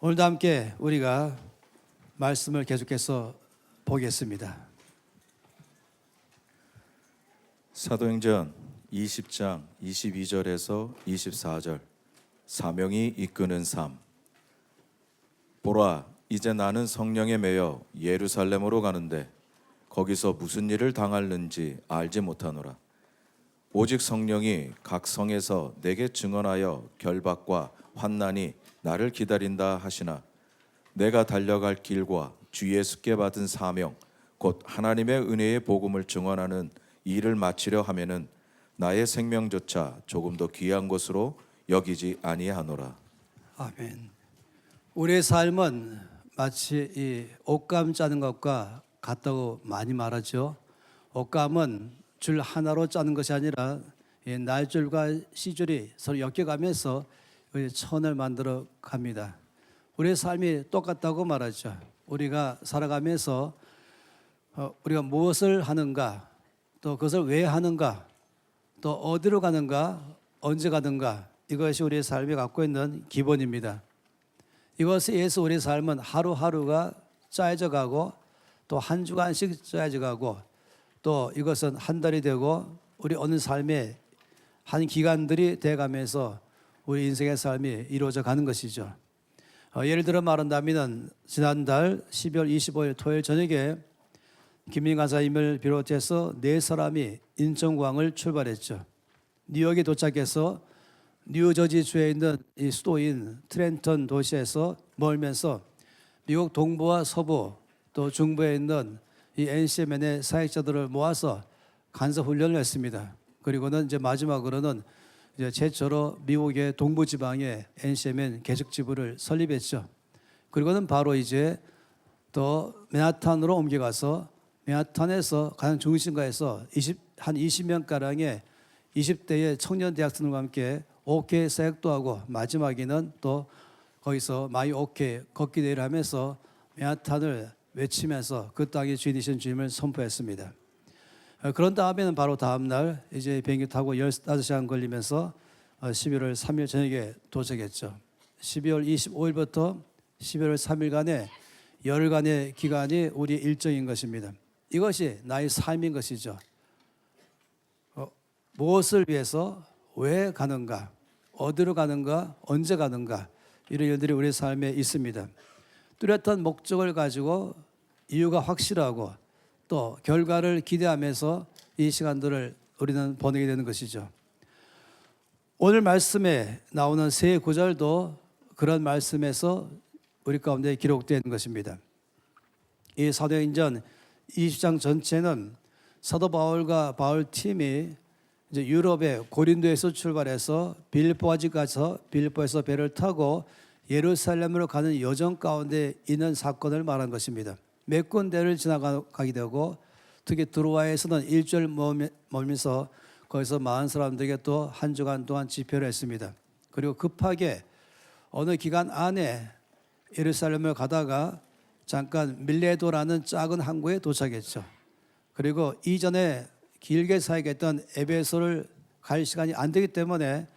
오늘도 함께 우리가 말씀을 계속해서 보겠습니다. 사도행전 20장 22절에서 24절. 사명이 이끄는 삶. 보라, 이제 나는 성령에 매여 예루살렘으로 가는데 거기서 무슨 일을 당할는지 알지 못하노라. 오직 성령이 각 성에서 내게 증언하여 결박과 환난이 나를 기다린다 하시나 내가 달려갈 길과 주 예수께 받은 사명 곧 하나님의 은혜의 복음을 증언하는 일을 마치려 하면은 나의 생명조차 조금 더 귀한 것으로 여기지 아니하노라. 아멘. 우리의 삶은 마치 이 옷감 짜는 것과 같다고 많이 말하죠. 옷감은 줄 하나로 짜는 것이 아니라 이 날줄과 시줄이 서로 엮여가면서 천을 만들어 갑니다. 우리의 삶이 똑같다고 말하죠. 우리가 살아가면서 우리가 무엇을 하는가, 또 그것을 왜 하는가, 또 어디로 가는가, 언제 가는가, 이것이 우리의 삶이 갖고 있는 기본입니다. 이것에 의해서 우리의 삶은 하루하루가 짜여져 가고 또 한 주간씩 짜여져 가고 또 이것은 한 달이 되고 우리 어느 삶의 한 기간들이 돼가면서 우리 인생의 삶이 이루어져 가는 것이죠. 예를 들어 말한다면 지난달 12월 25일 토요일 저녁에 김민 간사님을 비롯해서 4사람이 인천공항을 출발했죠. 뉴욕에 도착해서 뉴저지주에 있는 이 수도인 트렌턴 도시에서 멀면서 미국 동부와 서부 또 중부에 있는 이 NCMN의 사역자들을 모아서 간사 훈련을 했습니다. 그리고는 이제 마지막으로는 이제 최초로 미국의 동부 지방에 NCMN 개척 지부를 설립했죠. 그리고는 바로 이제 또 맨하탄으로 옮겨가서 맨하탄에서 가장 중심가에서 한 20명 가량의 20대의 청년 대학생들과 함께 오케이 사역도 하고 마지막에는 또 거기서 마이 오케이 걷기 대회를 하면서 맨하탄을 외치면서 그 땅의 주인이신 주님을 선포했습니다. 그런 다음에는 바로 다음 날 이제 비행기 타고 15시간 걸리면서 11월 3일 저녁에 도착했죠. 12월 25일부터 11월 3일간의 열흘간의 기간이 우리 일정인 것입니다. 이것이 나의 삶인 것이죠. 무엇을 위해서 왜 가는가, 어디로 가는가, 언제 가는가, 이런 일들이 우리 삶에 있습니다. 뚜렷한 목적을 가지고 이유가 확실하고 또 결과를 기대하면서 이 시간들을 우리는 보내게 되는 것이죠. 오늘 말씀에 나오는 세 구절도 그런 말씀에서 우리 가운데 기록되어 있는 것입니다. 이 사도행전 20장 전체는 사도 바울과 바울 팀이 이제 유럽의 고린도에서 출발해서 빌립보까지 가서 빌립보에서 배를 타고 예루살렘으로 가는 여정 가운데 있는 사건을 말한 것입니다. 몇 군데를 지나가게 되고 특히 드로아에서는 일주일 머물면서 거기서 많은 사람들에게 또 한 주간 동안 집회를 했습니다. 그리고 급하게 어느 기간 안에 예루살렘을 가다가 잠깐 밀레도라는 작은 항구에 도착했죠. 그리고 이전에 길게 사역했던 에베소를 갈 시간이 안 되기 때문에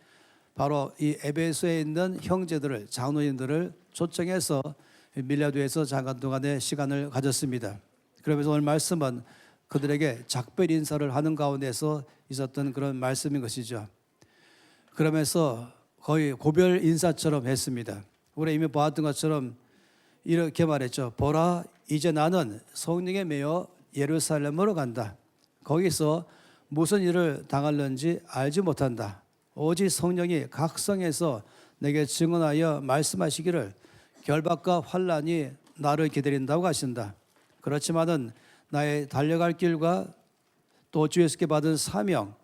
바로 이 에베소에 있는 형제들을, 장로님들을 초청해서 밀레도에서 잠깐 동안의 시간을 가졌습니다. 그러면서 오늘 말씀은 그들에게 작별 인사를 하는 가운데서 있었던 그런 말씀인 것이죠. 그러면서 거의 고별 인사처럼 했습니다. 우리 이미 보았던 것처럼 이렇게 말했죠. 보라, 이제 나는 성령에 매여 예루살렘으로 간다. 거기서 무슨 일을 당할는지 알지 못한다. 오직 성령이 각 성에서 내게 증언하여 말씀하시기를 결박과 환난이 나를 기다린다고 하신다. 그렇지만은 나의 달려갈 길과 또 주 예수께 받은 사명,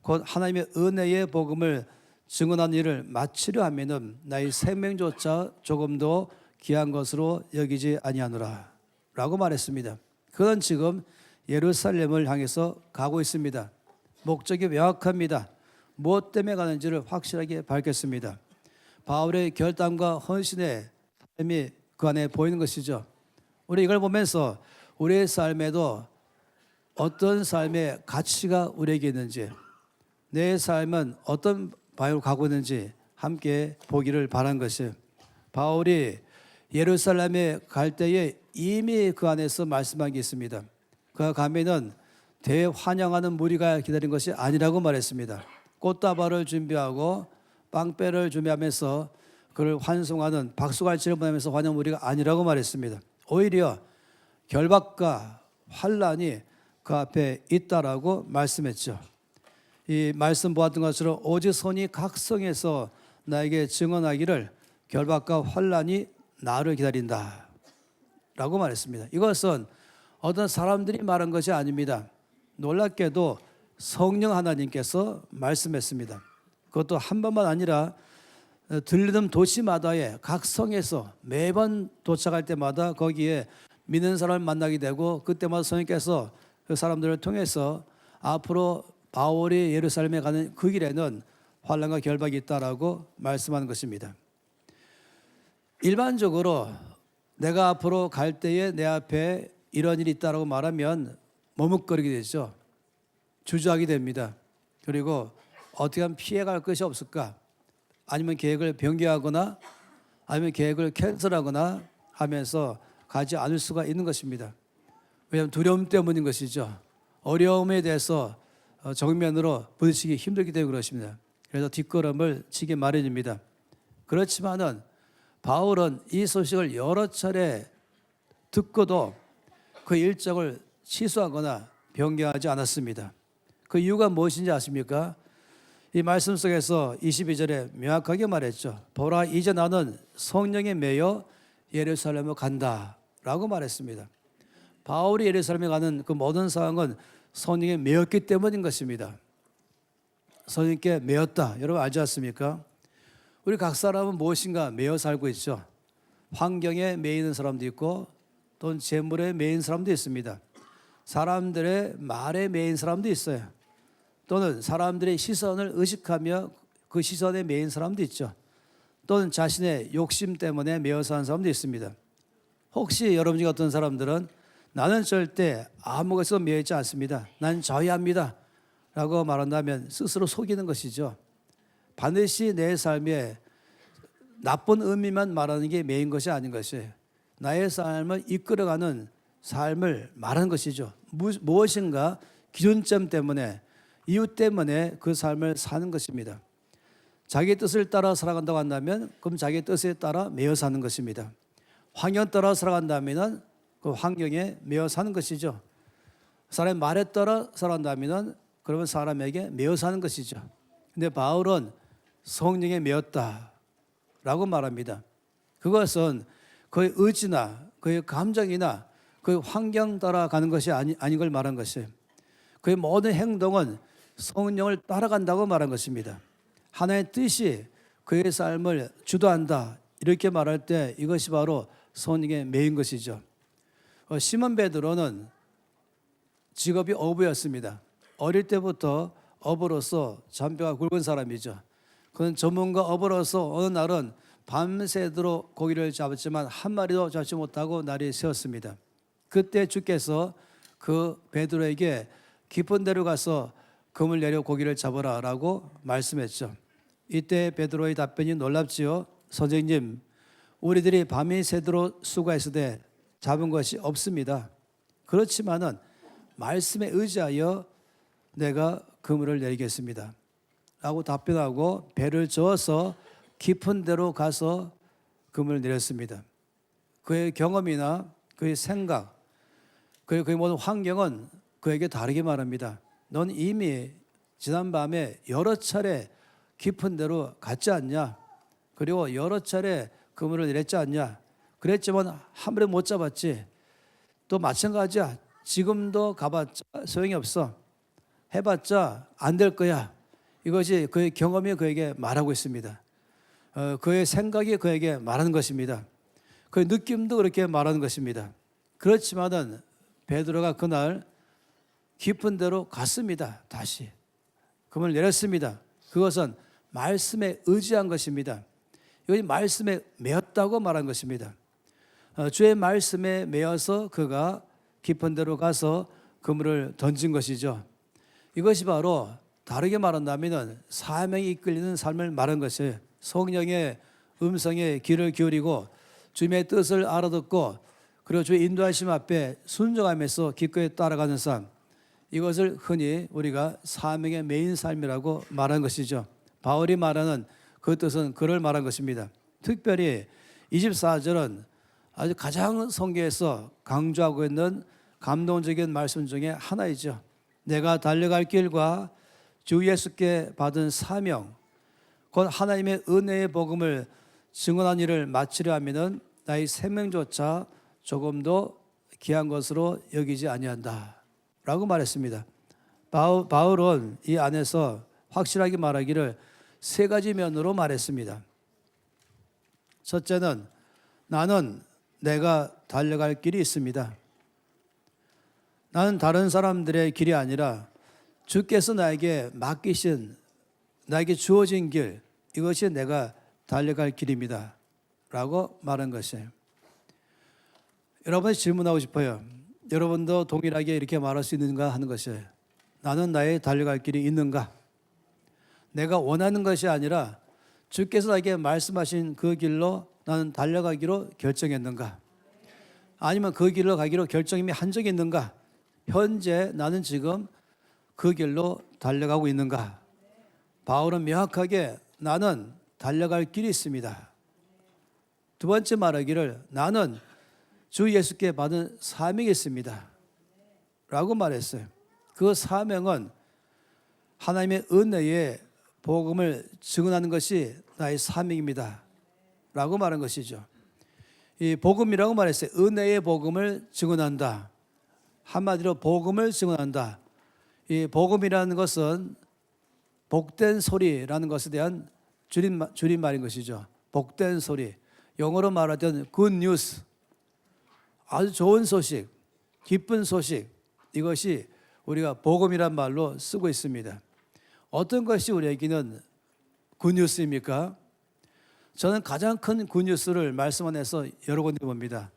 곧 하나님의 은혜의 복음을 증언한 일을 마치려 하면은 나의 생명조차 조금 더 귀한 것으로 여기지 아니하노라 라고 말했습니다. 그는 지금 예루살렘을 향해서 가고 있습니다. 목적이 명확합니다. 무엇 때문에 가는지를 확실하게 밝혔습니다. 바울의 결단과 헌신의 삶이 그 안에 보이는 것이죠. 우리 이걸 보면서 우리의 삶에도 어떤 삶의 가치가 우리에게 있는지, 내 삶은 어떤 방향으로 가고 있는지 함께 보기를 바란 것이, 바울이 예루살렘에 갈 때에 이미 그 안에서 말씀한 게 있습니다. 그가 가면은 대환영하는 무리가 기다린 것이 아니라고 말했습니다. 꽃다발을 준비하고 빵배를 준비하면서 그를 환송하는 박수갈채를 보내면서 환영 무리가 아니라고 말했습니다. 오히려 결박과 환란이 그 앞에 있다라고 말씀했죠. 이 말씀 보았던 것처럼 오직 선이 각성해서 나에게 증언하기를 결박과 환란이 나를 기다린다 라고 말했습니다. 이것은 어떤 사람들이 말한 것이 아닙니다. 놀랍게도 성령 하나님께서 말씀했습니다. 그것도 한 번만 아니라 들리는 도시마다에 각 성에서 매번 도착할 때마다 거기에 믿는 사람을 만나게 되고 그때마다 성령께서 그 사람들을 통해서 앞으로 바울이 예루살렘에 가는 그 길에는 환난과 결박이 있다라고 말씀하는 것입니다. 일반적으로 내가 앞으로 갈 때에 내 앞에 이런 일이 있다라고 말하면 머뭇거리게 되죠. 주저하게 됩니다. 그리고 어떻게 하면 피해갈 것이 없을까? 아니면 계획을 변경하거나 아니면 계획을 캔슬하거나 하면서 가지 않을 수가 있는 것입니다. 왜냐하면 두려움 때문인 것이죠. 어려움에 대해서 정면으로 부딪히기 힘들기 때문에 그렇습니다. 그래서 뒷걸음을 치기 마련입니다. 그렇지만은 바울은 이 소식을 여러 차례 듣고도 그 일정을 취소하거나 변경하지 않았습니다. 그 이유가 무엇인지 아십니까? 이 말씀 속에서 22절에 명확하게 말했죠. 보라, 이제 나는 성령에 매여 예루살렘으로 간다 라고 말했습니다. 바울이 예루살렘에 가는 그 모든 상황은 성령에 매였기 때문인 것입니다. 성령께 매였다. 여러분 알지 않습니까? 우리 각 사람은 무엇인가 매여 살고 있죠. 환경에 매이는 사람도 있고 또는 재물에 매인 사람도 있습니다. 사람들의 말에 매인 사람도 있어요. 또는 사람들의 시선을 의식하며 그 시선에 매인 사람도 있죠. 또는 자신의 욕심 때문에 매여 사는 사람도 있습니다. 혹시 여러분 중에 어떤 사람들은 나는 절대 아무것도 매여 있지 않습니다. 난 저희합니다 라고 말한다면 스스로 속이는 것이죠. 반드시 내 삶에 나쁜 의미만 말하는 게 매인 것이 아닌 것이에요. 나의 삶을 이끌어가는 삶을 말하는 것이죠. 무엇인가 기준점 때문에 이유 때문에 그 삶을 사는 것입니다. 자기 뜻을 따라 살아간다고 한다면 그럼 자기 뜻에 따라 매여 사는 것입니다. 환경 따라 살아간다면 그 환경에 매여 사는 것이죠. 사람의 말에 따라 살아간다면 그러면 사람에게 매여 사는 것이죠. 근데 바울은 성령에 매였다라고 말합니다. 그것은 그의 의지나 그의 감정이나 그의 환경 따라 가는 것이 아닌 걸 말한 것이에요. 그의 모든 행동은 성령을 따라간다고 말한 것입니다. 하나님의 뜻이 그의 삶을 주도한다 이렇게 말할 때 이것이 바로 성령에 매인 것이죠. 시몬 베드로는 직업이 어부였습니다. 어릴 때부터 어부로서 잔뼈가 굵은 사람이죠. 그는 전문가 어부로서 어느 날은 밤새도록 고기를 잡았지만 한 마리도 잡지 못하고 날이 새었습니다. 그때 주께서 그 베드로에게 깊은 데로 가서 금을 내려 고기를 잡으라 라고 말씀했죠. 이때 베드로의 답변이 놀랍지요. 선생님, 우리들이 밤이 새도록 수고했으되 잡은 것이 없습니다. 그렇지만은 말씀에 의지하여 내가 그물을 내리겠습니다 라고 답변하고 배를 저어서 깊은 데로 가서 그물을 내렸습니다. 그의 경험이나 그의 생각, 그의 모든 환경은 그에게 다르게 말합니다. 넌 이미 지난밤에 여러 차례 깊은 데로 갔지 않냐? 그리고 여러 차례 그물을 내렸지 않냐? 그랬지만 한 번에 못 잡았지. 또 마찬가지야. 지금도 가봤자 소용이 없어. 해봤자 안 될 거야. 이것이 그의 경험이 그에게 말하고 있습니다. 그의 생각이 그에게 말하는 것입니다. 그의 느낌도 그렇게 말하는 것입니다. 그렇지만은 베드로가 그날 깊은 데로 갔습니다. 다시 그물 내렸습니다. 그것은 말씀에 의지한 것입니다. 이것이 말씀에 매였다고 말한 것입니다. 주의 말씀에 매여서 그가 깊은 데로 가서 그물을 던진 것이죠. 이것이 바로 다르게 말한다면 사명이 이끌리는 삶을 말한 것이에요. 성령의 음성에 귀를 기울이고 주님의 뜻을 알아듣고 그리고 주의 인도하심 앞에 순종하면서 기꺼이 따라가는 삶, 이것을 흔히 우리가 사명의 메인 삶이라고 말하는 것이죠. 바울이 말하는 그 뜻은 그를 말한 것입니다. 특별히 24절은 아주 가장 성경에서 강조하고 있는 감동적인 말씀 중에 하나이죠. 내가 달려갈 길과 주 예수께 받은 사명, 곧 하나님의 은혜의 복음을 증언한 일을 마치려 하면은 나의 생명조차 조금도 귀한 것으로 여기지 아니한다 라고 말했습니다. 바울은 이 안에서 확실하게 말하기를 세 가지 면으로 말했습니다. 첫째는 나는 내가 달려갈 길이 있습니다. 나는 다른 사람들의 길이 아니라 주께서 나에게 맡기신, 나에게 주어진 길, 이것이 내가 달려갈 길입니다 라고 말한 것이에요. 여러분이 질문하고 싶어요. 여러분도 동일하게 이렇게 말할 수 있는가 하는 것이에요. 나는 나의 달려갈 길이 있는가? 내가 원하는 것이 아니라 주께서 나에게 말씀하신 그 길로 나는 달려가기로 결정했는가? 아니면 그 길로 가기로 결정이 한 적이 있는가? 현재 나는 지금 그 길로 달려가고 있는가? 바울은 명확하게 나는 달려갈 길이 있습니다. 두 번째 말하기를 나는 주 예수께 받은 사명이 있습니다 라고 말했어요. 그 사명은 하나님의 은혜의 복음을 증언하는 것이 나의 사명입니다 라고 말한 것이죠. 이 복음이라고 말했어요. 은혜의 복음을 증언한다. 한마디로 복음을 증언한다. 이 복음이라는 것은 복된 소리라는 것에 대한 줄임말인 것이죠. 복된 소리. 영어로 말하던 good news. 아주 좋은 소식, 기쁜 소식. 이것이 우리가 복음이란 말로 쓰고 있습니다. 어떤 것이 우리에게는 굿뉴스입니까? 저는 가장 큰 굿뉴스를 말씀 안에서 여러 군데 봅니다.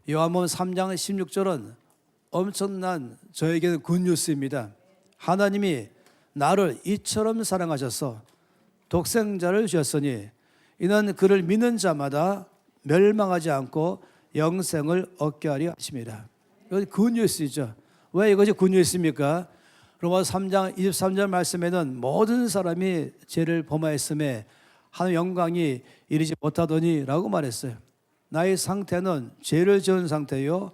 요한복음 3장 16절은 엄청난 저에게는 굿뉴스입니다. 하나님이 나를 이처럼 사랑하셔서 독생자를 주셨으니 이는 그를 믿는 자마다 멸망하지 않고 영생을 얻게 하려 하심이라. 이건 굿뉴스이죠. 왜 이것이 굿뉴스입니까? 로마서 3장 23절 말씀에는 모든 사람이 죄를 범하였음에 하나님의 영광이 이르지 못하더니 라고 말했어요. 나의 상태는 죄를 지은 상태요,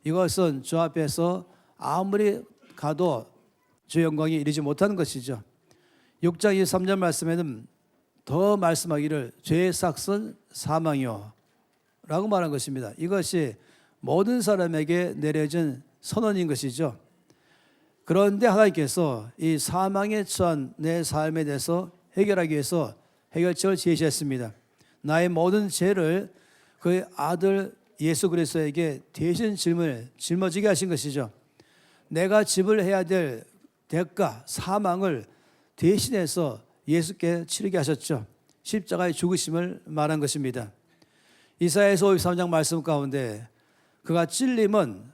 이것은 주 앞에서 아무리 가도 주 영광이 이르지 못하는 것이죠. 6장 23절 말씀에는 더 말씀하기를 죄의 삭은 사망이요 라고 말한 것입니다. 이것이 모든 사람에게 내려진 선언인 것이죠. 그런데 하나님께서 이 사망에 처한 내 삶에 대해서 해결하기 위해서 해결책을 제시했습니다. 나의 모든 죄를 그의 아들 예수 그리스도에게 대신 짊어지게 하신 것이죠. 내가 지불해야 될 대가, 사망을 대신해서 예수께 치르게 하셨죠. 십자가의 죽으심을 말한 것입니다. 이사야서 53장 말씀 가운데 그가 찔림은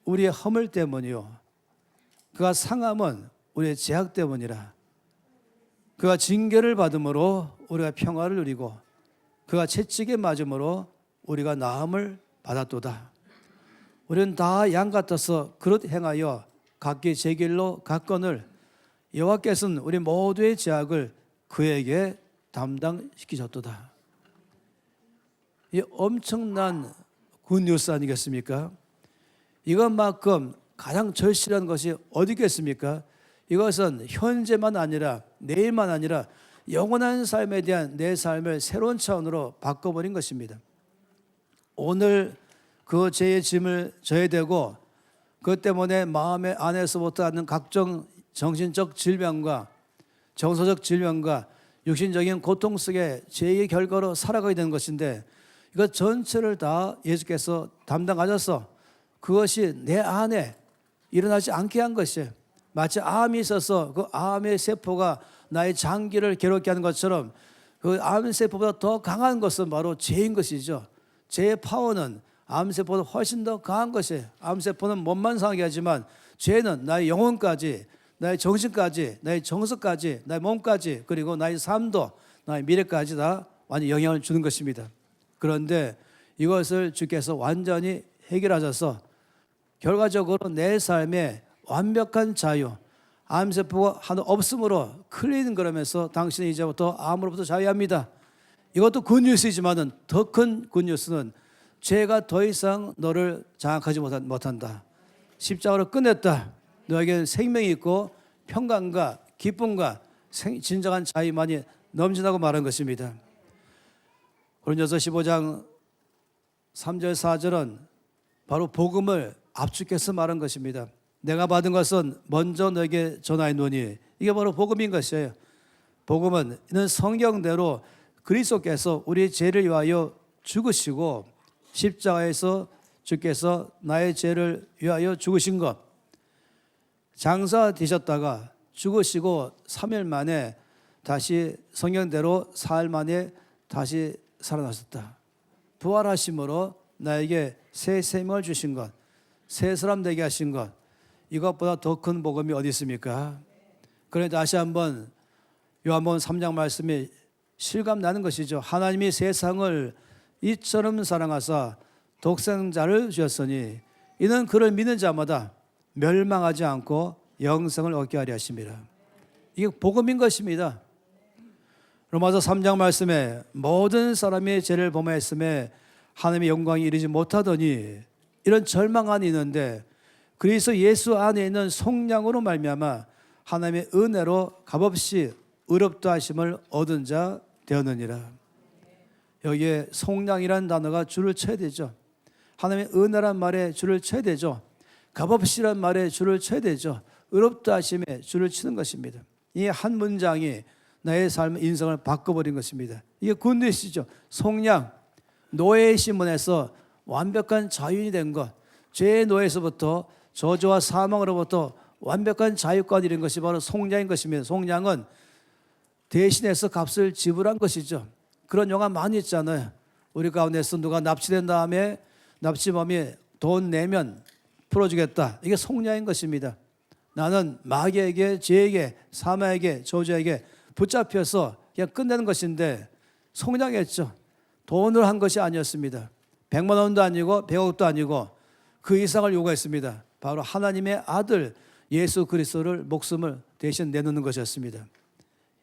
우리의 허물 때문이요, 그가 상함은 우리의 죄악 때문이라. 그가 징계를 받음으로 우리가 평화를 누리고 그가 채찍에 맞음으로 우리가 나음을 받았도다. 우리는 다 양 같아서 그릇 행하여 각기 제 길로 갔거늘 여호와께서는 우리 모두의 죄악을 그에게 담당시키셨도다. 이 엄청난 굿뉴스 아니겠습니까? 이것만큼 가장 절실한 것이 어디겠습니까? 이것은 현재만 아니라 내일만 아니라 영원한 삶에 대한 내 삶을 새로운 차원으로 바꿔버린 것입니다. 오늘 그 죄의 짐을 져야 되고 그 때문에 마음의 안에서부터 하는 각종 정신적 질병과 정서적 질병과 육신적인 고통 속에 죄의 결과로 살아가게 되는 것인데, 이것 전체를 다 예수께서 담당하셔서 그것이 내 안에 일어나지 않게 한 것이에요. 마치 암이 있어서 그 암의 세포가 나의 장기를 괴롭게 하는 것처럼 그 암세포보다 더 강한 것은 바로 죄인 것이죠. 죄의 파워는 암세포보다 훨씬 더 강한 것이에요. 암세포는 몸만 상하게 하지만 죄는 나의 영혼까지, 나의 정신까지, 나의 정서까지, 나의 몸까지, 그리고 나의 삶도, 나의 미래까지 다 완전 영향을 주는 것입니다. 그런데 이것을 주께서 완전히 해결하셔서 결과적으로 내 삶에 완벽한 자유, 암세포가 하나 없으므로 클린 그러면서 당신은 이제부터 암으로부터 자유합니다. 이것도 굿뉴스이지만은 더 큰 굿뉴스는 죄가 더 이상 너를 장악하지 못한다. 십자가로 끝냈다. 너에게는 생명이 있고 평강과 기쁨과 진정한 자유만이 넘친다고 말한 것입니다. 고린도서 15장 3절 4절은 바로 복음을 압축해서 말한 것입니다. 내가 받은 것은 먼저 너에게 전하였노니, 이게 바로 복음인 것이에요. 복음은 이는 성경대로 그리스도께서 우리 죄를 위하여 죽으시고 십자가에서 주께서 나의 죄를 위하여 죽으신 것, 장사되셨다가 죽으시고 3일 만에 다시 성경대로 사흘 만에 다시 살아나셨다. 부활하심으로 나에게 새 생명을 주신 것, 새 사람 되게 하신 것, 이것보다 더 큰 복음이 어디 있습니까? 그런데 다시 한번 요한복음 3장 말씀이 실감나는 것이죠. 하나님이 세상을 이처럼 사랑하사 독생자를 주셨으니 이는 그를 믿는 자마다 멸망하지 않고 영생을 얻게 하려 하심이라. 이게 복음인 것입니다. 로마서 3장 말씀에 모든 사람이 죄를 범하였음에 하나님의 영광이 이르지 못하더니, 이런 절망 안에 있는데 그리스도 예수 안에 있는 속량으로 말미암아 하나님의 은혜로 값없이 의롭다 하심을 얻은 자 되었느니라. 여기에 속량이라는 단어가 줄을 쳐야 되죠. 하나님의 은혜란 말에 줄을 쳐야 되죠. 값없이란 말에 줄을 쳐야 되죠. 의롭다 하심에 줄을 치는 것입니다. 이 한 문장이 나의 삶, 인생을 바꿔버린 것입니다. 이게 굿뉴스죠. 속량, 노예의 신분에서 완벽한 자유인이 된 것, 죄의 노예에서부터 저주와 사망으로부터 완벽한 자유까지 이른 것이 바로 속량인 것입니다. 속량은 대신해서 값을 지불한 것이죠. 그런 영화 많이 있잖아요. 우리 가운데서 누가 납치된 다음에 납치범이 돈 내면 풀어주겠다. 이게 속량인 것입니다. 나는 마귀에게, 죄에게, 사마에게, 저주에게 붙잡혀서 그냥 끝내는 것인데 속량했죠. 돈을 한 것이 아니었습니다. 100만 원도 아니고 100억도 아니고 그 이상을 요구했습니다. 바로 하나님의 아들 예수 그리스도를 목숨을 대신 내놓는 것이었습니다.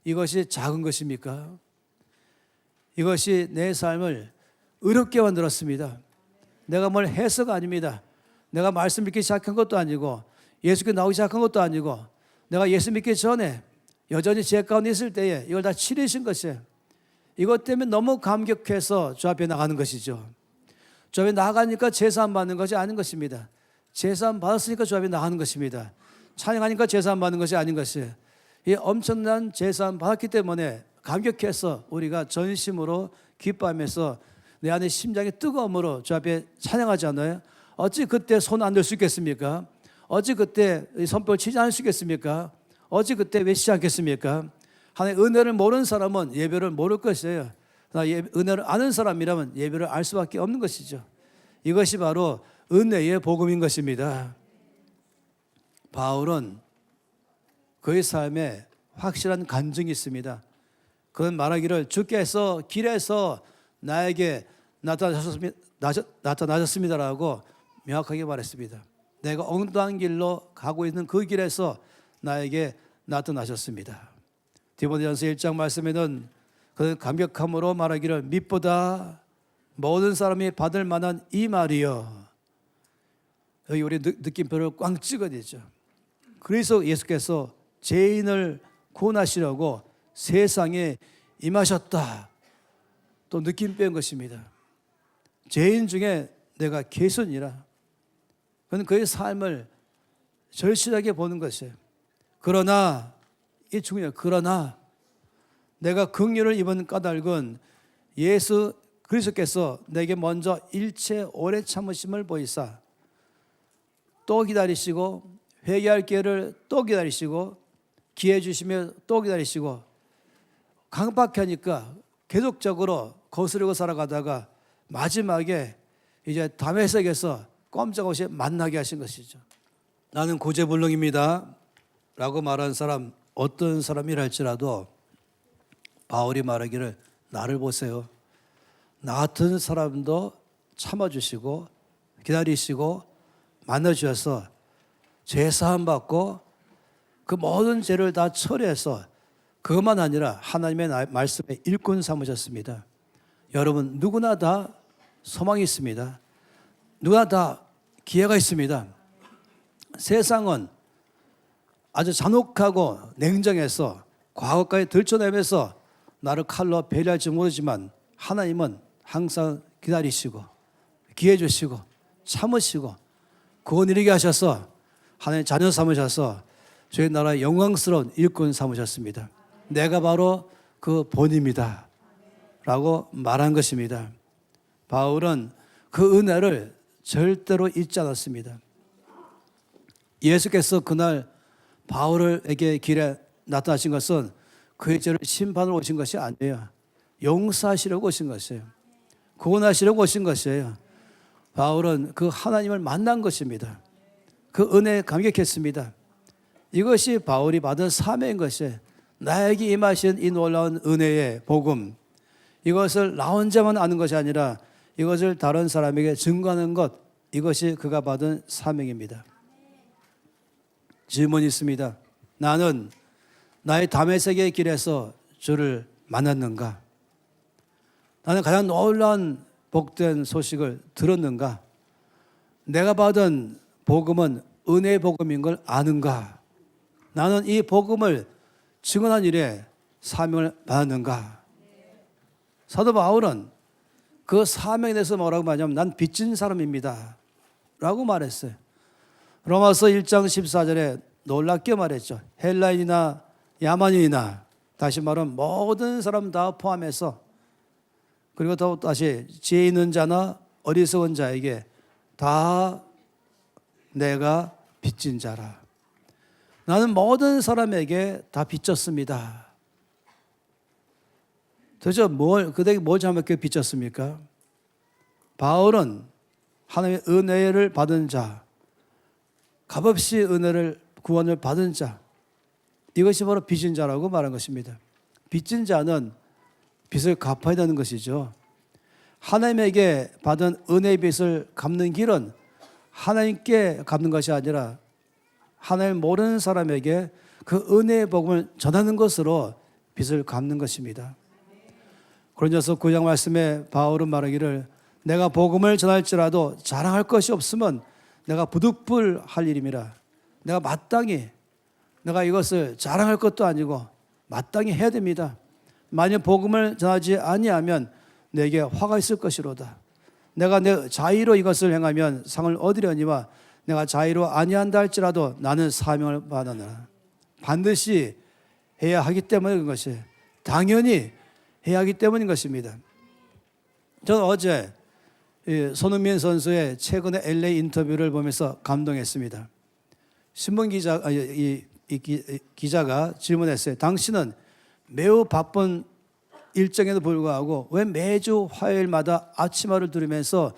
이것이 작은 것입니까? 이것이 내 삶을 의롭게 만들었습니다. 내가 뭘 해서가 아닙니다. 내가 말씀 믿기 시작한 것도 아니고 예수께 나오기 시작한 것도 아니고 내가 예수 믿기 전에 여전히 죄 가운데 있을 때에 이걸 다 치르신 것이에요. 이것 때문에 너무 감격해서 주 앞에 나가는 것이죠. 주 앞에 나가니까 제사함 받는 것이 아닌 것입니다. 제사함 받았으니까 주 앞에 나가는 것입니다. 찬양하니까 제사함 받는 것이 아닌 것이에요. 이 엄청난 제사함 받았기 때문에 감격해서 우리가 전심으로 기뻐하면서 내 안에 심장이 뜨거움으로 주 앞에 찬양하잖아요. 어찌 그때 손 안 들 수 있겠습니까? 어찌 그때 손뼉을 치지 않을 수 있겠습니까? 어찌 그때 외치지 않겠습니까? 하나님의 은혜를 모르는 사람은 예배를 모를 것이에요. 은혜를 아는 사람이라면 예배를 알 수밖에 없는 것이죠. 이것이 바로 은혜의 복음인 것입니다. 바울은 그의 삶에 확실한 간증이 있습니다. 그는 말하기를 주께서 길에서 나에게 나타나셨습니다라고 명확하게 말했습니다. 내가 엉뚱한 길로 가고 있는 그 길에서 나에게 나타나셨습니다. 디모데전서 1장 말씀에는 그는 감격함으로 말하기를 빛보다 모든 사람이 받을 만한 이 말이여. 여기 우리 느낌표를 꽝 찍어야 되죠. 그래서 예수께서 죄인을 구원하시려고 세상에 임하셨다. 또 느낌표인 것입니다. 죄인 중에 내가 개순이라. 그는 그의 삶을 절실하게 보는 것이에요. 그러나 이게 중요해요. 그러나 내가 긍휼을 입은 까닭은 예수 그리스도께서 내게 먼저 일체 오래 참으심을 보이사 또 기다리시고 회개할 기회를 또 기다리시고 기회 주시며 또 기다리시고 강박하니까 계속적으로 거스르고 살아가다가 마지막에 이제 다메섹에서 꼼짝없이 만나게 하신 것이죠. 나는 구제불능입니다 라고 말한 사람 어떤 사람이라 할지라도 바울이 말하기를 나를 보세요. 나 같은 사람도 참아주시고 기다리시고 만나주셔서 죄사함 받고 그 모든 죄를 다 처리해서 그것만 아니라 하나님의 말씀에 일꾼 삼으셨습니다. 여러분 누구나 다 소망이 있습니다. 누구나 다 기회가 있습니다. 세상은 아주 잔혹하고 냉정해서 과거까지 들춰내면서 나를 칼로 배려할지 모르지만 하나님은 항상 기다리시고 기회 주시고 참으시고 구원 이루게 하셔서 하나님 자녀 삼으셔서 저희 나라의 영광스러운 일꾼 삼으셨습니다. 내가 바로 그 본입니다 라고 말한 것입니다. 바울은 그 은혜를 절대로 잊지 않았습니다. 예수께서 그날 바울에게 길에 나타나신 것은 그의 죄를 심판으로 오신 것이 아니에요. 용서하시려고 오신 것이에요. 구원하시려고 오신 것이에요. 바울은 그 하나님을 만난 것입니다. 그 은혜에 감격했습니다. 이것이 바울이 받은 사명인 것이에요. 나에게 임하신 이 놀라운 은혜의 복음, 이것을 나 혼자만 아는 것이 아니라 이것을 다른 사람에게 증거하는 것, 이것이 그가 받은 사명입니다. 질문이 있습니다. 나는 나의 다메섹의 길에서 주를 만났는가? 나는 가장 놀라운 복된 소식을 들었는가? 내가 받은 복음은 은혜의 복음인 걸 아는가? 나는 이 복음을 증언한 일에 사명을 받았는가? 사도 바울은 그 사명에 대해서 뭐라고 말하냐면 난 빚진 사람입니다 라고 말했어요. 로마서 1장 14절에 놀랍게 말했죠. 헬라인이나 야만인이나 다시 말하면 모든 사람 다 포함해서 그리고 또 다시 지혜 있는 자나 어리석은 자에게 다 내가 빚진 자라. 나는 모든 사람에게 다 빚졌습니다. 도대체 그들에게 뭘 잘못하게 빚졌습니까? 바울은 하나님의 은혜를 받은 자, 값없이 은혜를 구원을 받은 자, 이것이 바로 빚진 자라고 말한 것입니다. 빚진 자는 빚을 갚아야 되는 것이죠. 하나님에게 받은 은혜의 빚을 갚는 길은 하나님께 갚는 것이 아니라 하나님 모르는 사람에게 그 은혜의 복음을 전하는 것으로 빚을 갚는 것입니다. 고린도서 9장 말씀에 바울은 말하기를 내가 복음을 전할지라도 자랑할 것이 없으면 내가 부득불할 일임이라. 내가 마땅히 내가 이것을 자랑할 것도 아니고 마땅히 해야 됩니다. 만약 복음을 전하지 아니하면 내게 화가 있을 것이로다. 내가 내 자의로 이것을 행하면 상을 얻으려니와 내가 자의로 아니한다 할지라도 나는 사명을 받았노라. 반드시 해야 하기 때문에 그런 것이 당연히 해야 하기 때문인 것입니다. 저는 어제 손흥민 선수의 최근의 LA 인터뷰를 보면서 감동했습니다. 신문 기자가 질문했어요. 당신은 매우 바쁜 일정에도 불구하고 왜 매주 화요일마다 아침마를 들으면서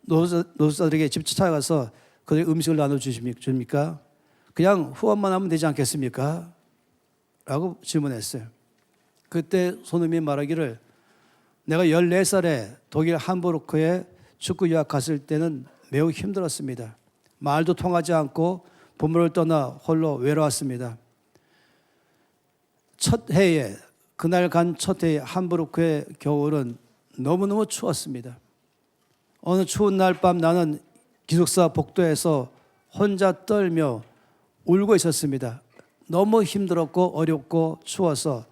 노숙자들에게 집 찾아가서 그들 음식을 나눠주십니까? 그냥 후원만 하면 되지 않겠습니까? 라고 질문했어요. 그때 손흥민 말하기를 내가 14살에 독일 함부르크에 축구 유학 갔을 때는 매우 힘들었습니다. 말도 통하지 않고 부모를 떠나 홀로 외로웠습니다. 첫 해에 그날 간 첫 해에 함부르크의 겨울은 너무너무 추웠습니다. 어느 추운 날 밤 나는 기숙사 복도에서 혼자 떨며 울고 있었습니다. 너무 힘들었고 어렵고 추워서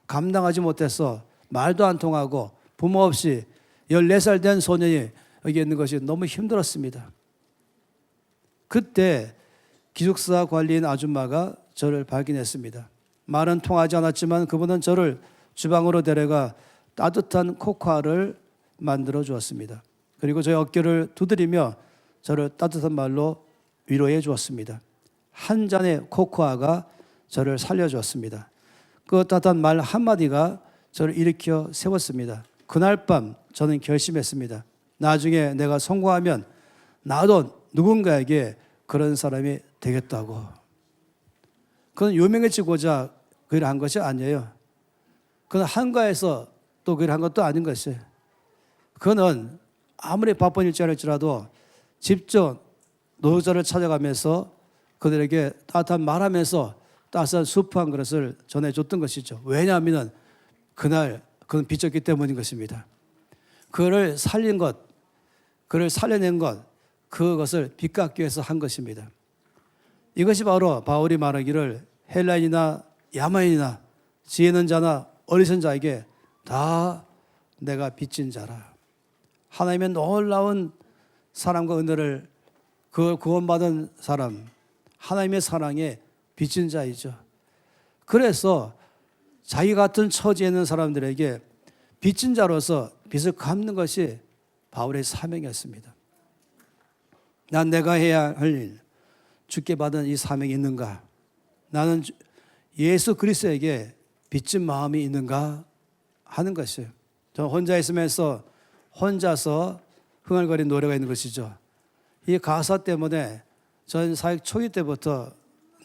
감당하지 못해서 말도 안 통하고 부모 없이 14살 된 소년이 여기 있는 것이 너무 힘들었습니다. 그때 기숙사 관리인 아줌마가 저를 발견했습니다. 말은 통하지 않았지만 그분은 저를 주방으로 데려가 따뜻한 코코아를 만들어 주었습니다. 그리고 저의 어깨를 두드리며 저를 따뜻한 말로 위로해 주었습니다. 한 잔의 코코아가 저를 살려주었습니다. 그 따뜻한 말 한마디가 저를 일으켜 세웠습니다. 그날 밤 저는 결심했습니다. 나중에 내가 성공하면 나도 누군가에게 그런 사람이 되겠다고. 그건 유명해지고자 그 일을 한 것이 아니에요. 그건 한가해서 또 그 일을 한 것도 아닌 것이에요. 그는 아무리 바쁜 일정일지라도 직접 노숙자를 찾아가면서 그들에게 따뜻한 말하면서 따뜻한 수프 한 그릇을 전해줬던 것이죠. 왜냐하면 그날 그는 빚졌기 때문인 것입니다. 그를 살린 것, 그를 살려낸 것, 그것을 빚 갚기 위해서 한 것입니다. 이것이 바로 바울이 말하기를 헬라인이나 야만인이나 지혜 있는 자나 어리석은 자에게 다 내가 빚진 자라. 하나님의 놀라운 사랑과 은혜를 그걸 구원받은 사람, 하나님의 사랑에 빚진 자이죠. 그래서 자기 같은 처지에 있는 사람들에게 빚진 자로서 빚을 갚는 것이 바울의 사명이었습니다. 난 내가 해야 할 일, 주께 받은 이 사명이 있는가? 나는 예수 그리스도에게 빚진 마음이 있는가 하는 것이에요. 저는 혼자 있으면서 혼자서 흥얼거리는 노래가 있는 것이죠. 이 가사 때문에 전 사역 초기 때부터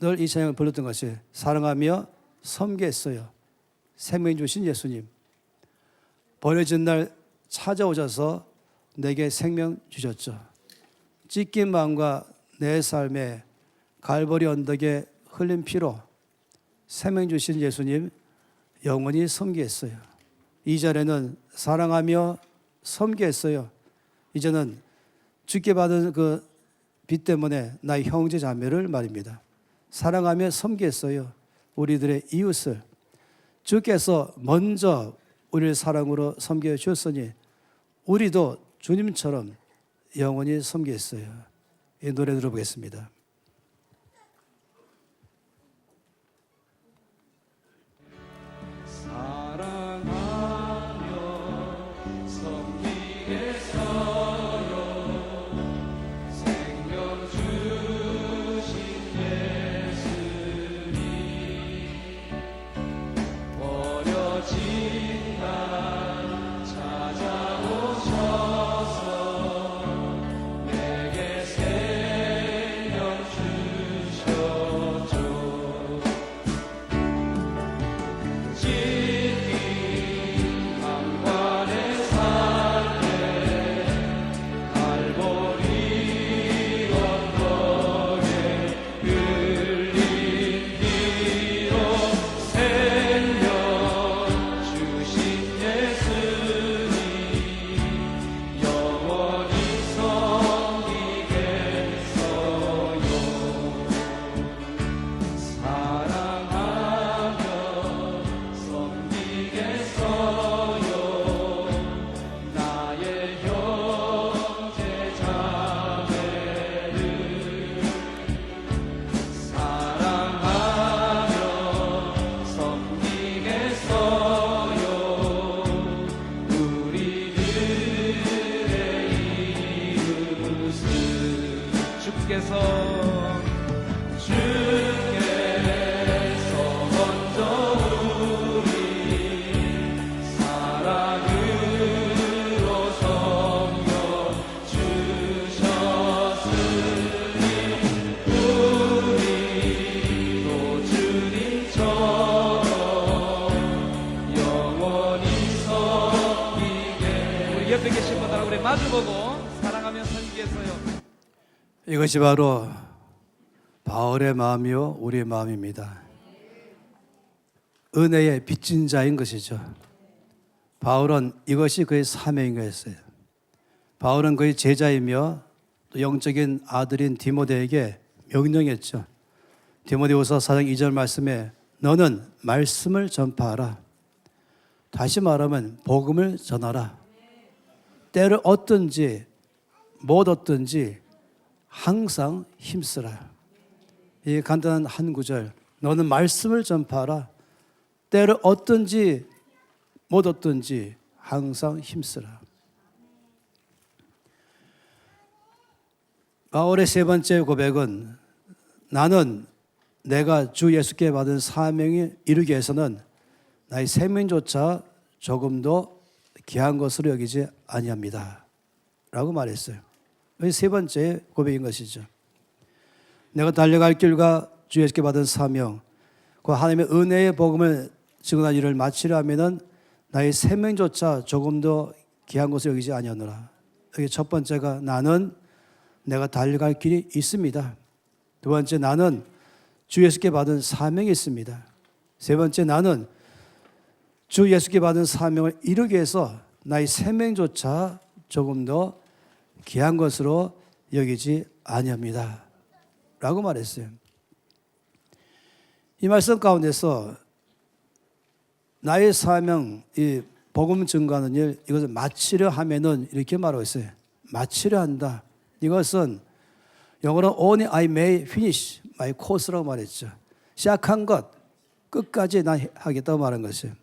늘 이 찬양을 불렀던 것이 사랑하며 섬겼어요. 생명 주신 예수님. 버려진 날 찾아오셔서 내게 생명 주셨죠. 찢긴 마음과 내 삶에 갈보리 언덕에 흘린 피로 생명 주신 예수님 영원히 섬기겠어요. 2절에는 사랑하며 섬기겠어요. 이제는 주께 받은 그 빚 때문에 나의 형제 자매를 말입니다. 사랑하며 섬기겠어요. 우리들의 이웃을. 주께서 먼저 우리를 사랑으로 섬겨 주셨으니 우리도 주님처럼 영원히 섬기겠어요. 이 노래 들어보겠습니다. 옆에 계신 분들하고 우리 마주보고 사랑하며 섬기겠어요. 이것이 바로 바울의 마음이요 우리의 마음입니다. 은혜의 빚진 자인 것이죠. 바울은 이것이 그의 사명인 거였어요. 바울은 그의 제자이며 또 영적인 아들인 디모데에게 명령했죠. 디모데후서 4장 2절 말씀에 너는 말씀을 전파하라. 다시 말하면 복음을 전하라. 때를 얻든지 못 얻든지 항상 힘쓰라. 이 간단한 한 구절, 너는 말씀을 전파하라. 때를 얻든지 못 얻든지 항상 힘쓰라. 바울의 세 번째 고백은 나는 내가 주 예수께 받은 사명을 이루기 위해서는 나의 생명조차 조금도 귀한 것으로 여기지 아니합니다 라고 말했어요. 이 세 번째 고백인 것이죠. 내가 달려갈 길과 주 예수께 받은 사명, 그 하나님의 은혜의 복음을 증언한 일을 마치려 하면은 나의 생명조차 조금도 귀한 것을 여기지 아니하노라. 여기 첫 번째가 나는 내가 달려갈 길이 있습니다. 두 번째 나는 주 예수께 받은 사명이 있습니다. 세 번째 나는 주 예수께 받은 사명을 이루기 위해서 나의 생명조차 조금 더 귀한 것으로 여기지 아니합니다. 라고 말했어요. 이 말씀 가운데서 나의 사명, 이 복음 증거하는 일, 이것을 마치려 하면은 이렇게 말하고 있어요. 마치려 한다. 이것은 영어로 only I may finish my course라고 말했죠. 시작한 것 끝까지 나 하겠다고 말한 것이에요.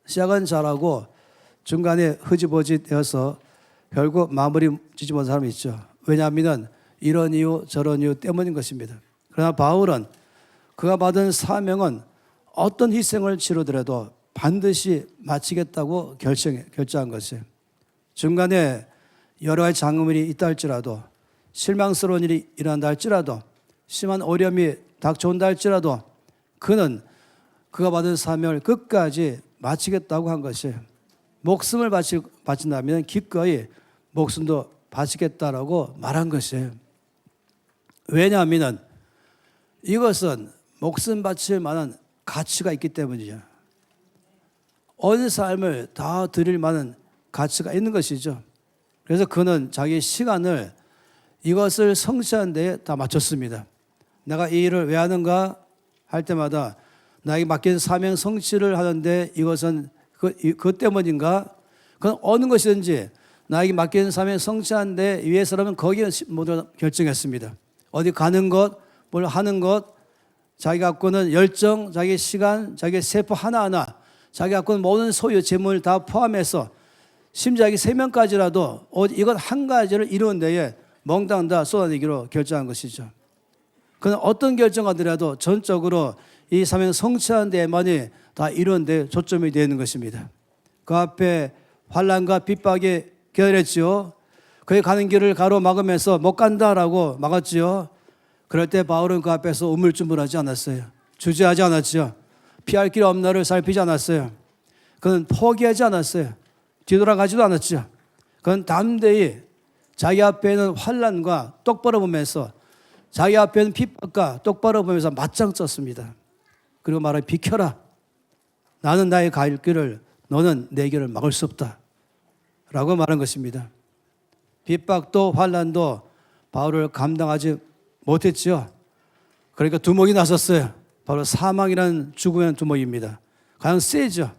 시작은 잘하고 중간에 흐지부지 되어서 결국 마무리 짓지 못한 사람이 있죠. 왜냐하면 이런 이유 저런 이유 때문인 것입니다. 그러나 바울은 그가 받은 사명은 어떤 희생을 치르더라도 반드시 마치겠다고 결정한 것이에요. 중간에 여러 가지 장애물이 있다 할지라도 실망스러운 일이 일어난다 할지라도 심한 어려움이 닥쳐온다 할지라도 그는 그가 받은 사명을 끝까지 마치겠다고 한 것이에요. 목숨을 바친다면 기꺼이 목숨도 바치겠다라고 말한 것이에요. 왜냐하면 이것은 목숨 바칠 만한 가치가 있기 때문이죠. 온 삶을 다 드릴 만한 가치가 있는 것이죠. 그래서 그는 자기 시간을 이것을 성취하는 데에 다 맞췄습니다. 내가 이 일을 왜 하는가 할 때마다 나에게 맡긴 사명 성취를 하는데 이것은 그 때문인가? 그건 어느 것이든지 나에게 맡긴 사명 성취하는 데 위해서라면 거기에 모두 결정했습니다. 어디 가는 것, 뭘 하는 것, 자기가 갖고는 열정, 자기 시간, 자기 세포 하나하나, 자기가 갖고는 모든 소유, 재물 다 포함해서 심지어 자기 생명까지라도 이것 한 가지를 이루는 데에 몽땅 다 쏟아내기로 결정한 것이죠. 그는 어떤 결정하더라도 전적으로 이 사명 성취하는 데만이 다 이루는 데 초점이 되는 것입니다. 그 앞에 환난과 핍박이 기다렸지요. 그의 가는 길을 가로막으면서 못 간다라고 막았지요. 그럴 때 바울은 그 앞에서 우물쭈물하지 않았어요. 주저하지 않았죠. 피할 길 없나를 살피지 않았어요. 그는 포기하지 않았어요. 뒤돌아가지도 않았죠. 그는 담대히 자기 앞에 있는 환난과 똑바로 보면서 자기 앞에 있는 핍박과 똑바로 보면서 맞짱 떴습니다. 그리고 말해 비켜라. 나는 나의 갈 길을 너는 내 길을 막을 수 없다. 라고 말한 것입니다. 핍박도 환난도 바울을 감당하지 못했죠. 그러니까 두목이 나섰어요. 바로 사망이라는 죽음의 두목입니다. 가장 세죠.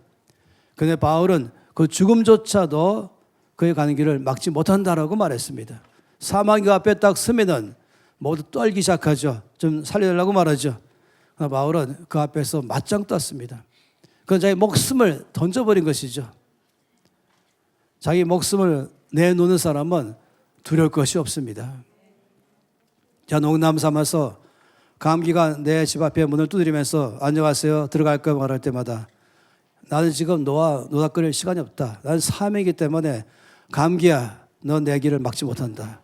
그런데 바울은 그 죽음조차도 그의 가는 길을 막지 못한다라고 말했습니다. 사망이 그 앞에 딱 서면은 모두 떨기 시작하죠. 좀 살려달라고 말하죠. 바울은 그 앞에서 맞짱 떴습니다. 그건 자기 목숨을 던져버린 것이죠. 자기 목숨을 내놓는 사람은 두려울 것이 없습니다. 자, 농담 삼아서 감기가 내 집 앞에 문을 두드리면서 안녕하세요 들어갈까 말할 때마다 나는 지금 너와 노닥거릴 시간이 없다. 나는 사명이기 때문에 감기야 너 내 길을 막지 못한다.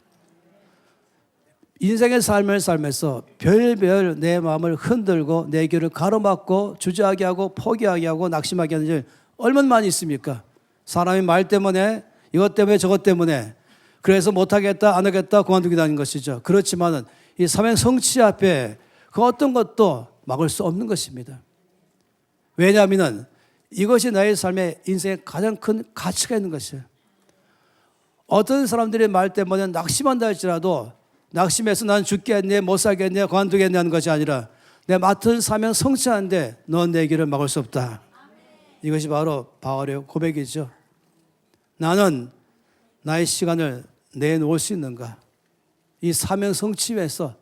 인생의 삶을 살면서 별별 내 마음을 흔들고 내 길을 가로막고 주저하게 하고 포기하게 하고 낙심하게 하는 일 얼마나 많이 있습니까? 사람의 말 때문에 이것 때문에 저것 때문에 그래서 못하겠다 안 하겠다 그만두겠다는 것이죠. 그렇지만은 이 사명 성취 앞에 그 어떤 것도 막을 수 없는 것입니다. 왜냐하면 이것이 나의 삶의 인생의 가장 큰 가치가 있는 것이에요. 어떤 사람들의 말 때문에 낙심한다 할지라도 낙심해서 난 죽겠네 못 살겠네 그만두겠네 하는 것이 아니라 내 맡은 사명 성취하는데 넌 내 길을 막을 수 없다. 이것이 바로 바울의 고백이죠. 나는 나의 시간을 내놓을 수 있는가? 이 사명 성취 위해서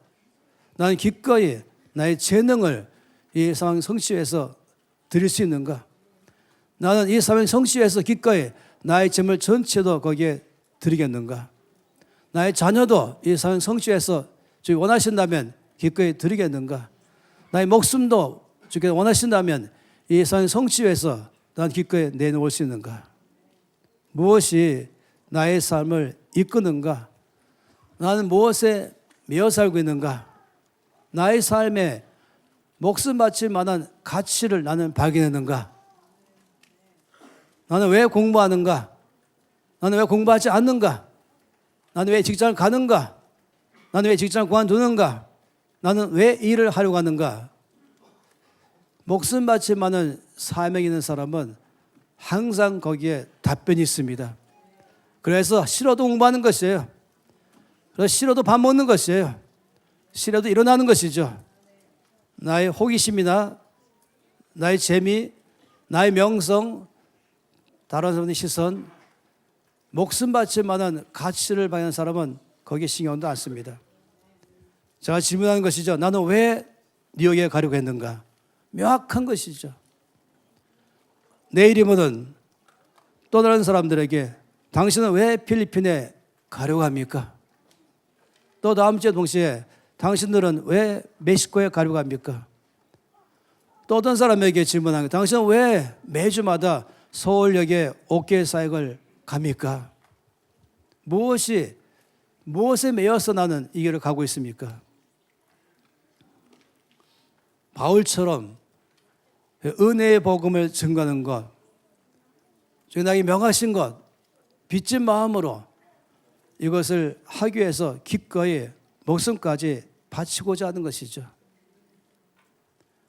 나는 기꺼이 나의 재능을 이 사명 성취 위해서 드릴 수 있는가? 나는 이 사명 성취 위해서 기꺼이 나의 재물 전체도 거기에 드리겠는가? 나의 자녀도 이 사명 성취 위해서 주님 원하신다면 기꺼이 드리겠는가? 나의 목숨도 주께서 원하신다면 이 사명 성취 위해서 난 기꺼이 내놓을 수 있는가? 무엇이 나의 삶을 이끄는가? 나는 무엇에 매여 살고 있는가? 나의 삶에 목숨 바칠 만한 가치를 나는 발견했는가? 나는 왜 공부하는가? 나는 왜 공부하지 않는가? 나는 왜 직장을 가는가? 나는 왜 직장을 그만두는가? 나는 왜 일을 하려고 하는가? 목숨 바칠 만한 사명이 있는 사람은 항상 거기에 답변이 있습니다. 그래서 싫어도 공부하는 것이에요. 그래서 싫어도 밥 먹는 것이에요. 싫어도 일어나는 것이죠. 나의 호기심이나 나의 재미, 나의 명성, 다른 사람의 시선, 목숨 바칠 만한 가치를 받는 사람은 거기에 신경도 안 씁니다. 제가 질문하는 것이죠. 나는 왜 뉴욕에 가려고 했는가? 명확한 것이죠. 내일이면은 또 다른 사람들에게 당신은 왜 필리핀에 가려고 합니까? 또 다음 주에 동시에 당신들은 왜 멕시코에 가려고 합니까? 또 어떤 사람에게 질문하는 거예요. 당신은 왜 매주마다 서울역에 옥계 사역을 갑니까? 무엇에 매여서 나는 이 길을 가고 있습니까? 바울처럼 은혜의 복음을 증거하는 것, 나에게 명하신 것, 빚진 마음으로 이것을 하기 위해서 기꺼이 목숨까지 바치고자 하는 것이죠.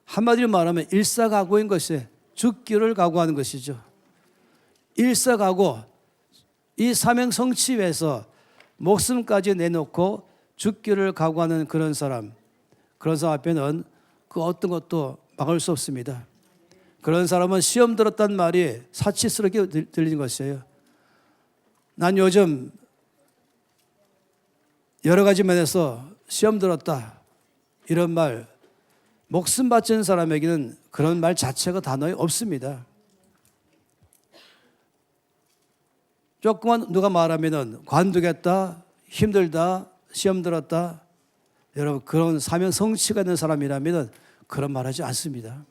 한마디로 말하면 일사각오인 것이 죽기를 각오하는 것이죠. 일사각오, 이 사명 성취 위해서 목숨까지 내놓고 죽기를 각오하는 그런 사람 앞에는 그 어떤 것도 막을 수 없습니다. 그런 사람은 시험 들었단 말이 사치스럽게 들리는 것이에요. 난 요즘 여러 가지 면에서 시험 들었다, 이런 말, 목숨 바치는 사람에게는 그런 말 자체가 단어에 없습니다. 조금만 누가 말하면은 관두겠다, 힘들다, 시험 들었다, 여러분 그런 사명 성취가 있는 사람이라면 그런 말 하지 않습니다.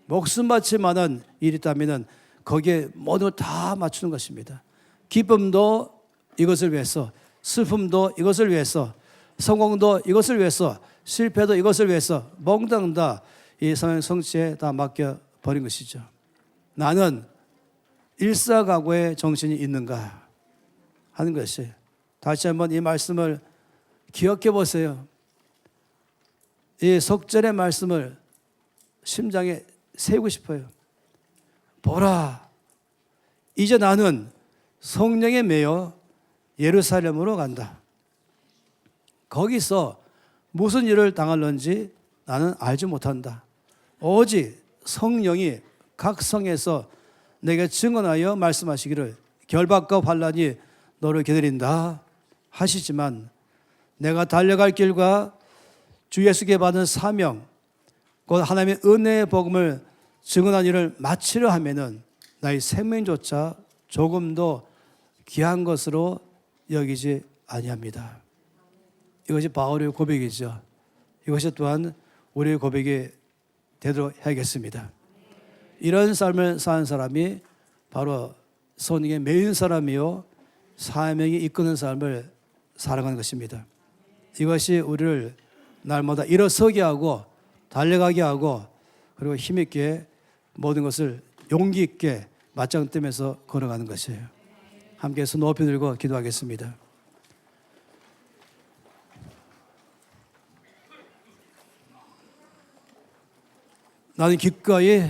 목숨 바칠 만한 일이 있다면 거기에 모든 걸 다 맞추는 것입니다. 기쁨도 이것을 위해서, 슬픔도 이것을 위해서, 성공도 이것을 위해서, 실패도 이것을 위해서 몽땅 다 이 사명 성취에 다 맡겨버린 것이죠. 나는 일사각오의 정신이 있는가 하는 것이, 다시 한번 이 말씀을 기억해 보세요. 이 속절의 말씀을 심장에 세우고 싶어요. 보라, 이제 나는 성령에 매여 예루살렘으로 간다. 거기서 무슨 일을 당할런지 나는 알지 못한다. 오직 성령이 각 성에서 내게 증언하여 말씀하시기를 결박과 환난이 너를 기다린다 하시지만, 내가 달려갈 길과 주 예수께 받은 사명, 곧 하나님의 은혜의 복음을 증언한 일을 마치려 하면은 나의 생명조차 조금도 귀한 것으로 여기지 아니합니다. 이것이 바울의 고백이죠. 이것이 또한 우리의 고백이 되도록 해야겠습니다. 이런 삶을 사는 사람이 바로 성령에 매인 사람이요 사명이 이끄는 삶을 살아가는 것입니다. 이것이 우리를 날마다 일어서게 하고 달려가게 하고, 그리고 힘있게 모든 것을 용기 있게 맞짱 뜨면서 걸어가는 것이에요. 함께 손 높이 들고 기도하겠습니다. 나는 기꺼이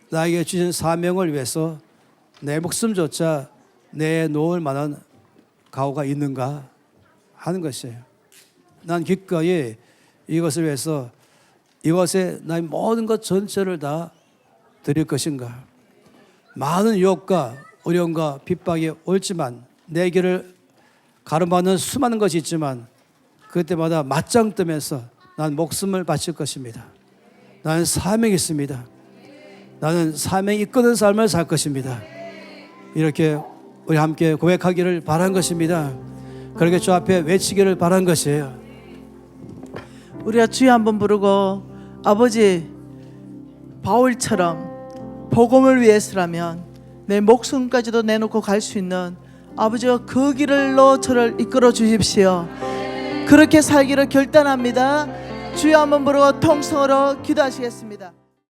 나에게 주신 사명을 위해서 내 목숨조차 내놓을 만한 각오가 있는가 하는 것이에요. 난 기꺼이 이것을 위해서 이것에 나의 모든 것 전체를 다 드릴 것인가. 많은 유혹과 어려움과 핍박이 옳지만, 내 길을 가로막는 수많은 것이 있지만 그때마다 맞짱 뜨면서 난 목숨을 바칠 것입니다. 나는 사명이 있습니다. 나는 사명이 이끄는 삶을 살 것입니다. 이렇게 우리 함께 고백하기를 바란 것입니다. 그렇게 주 앞에 외치기를 바란 것이에요. 우리가 주여 한번 부르고, 아버지 바울처럼 복음을 위해서라면 내 목숨까지도 내놓고 갈 수 있는 아버지가 그 길로 저를 이끌어 주십시오. 그렇게 살기를 결단합니다. 주여 한번 부르고 통성으로 기도하시겠습니다.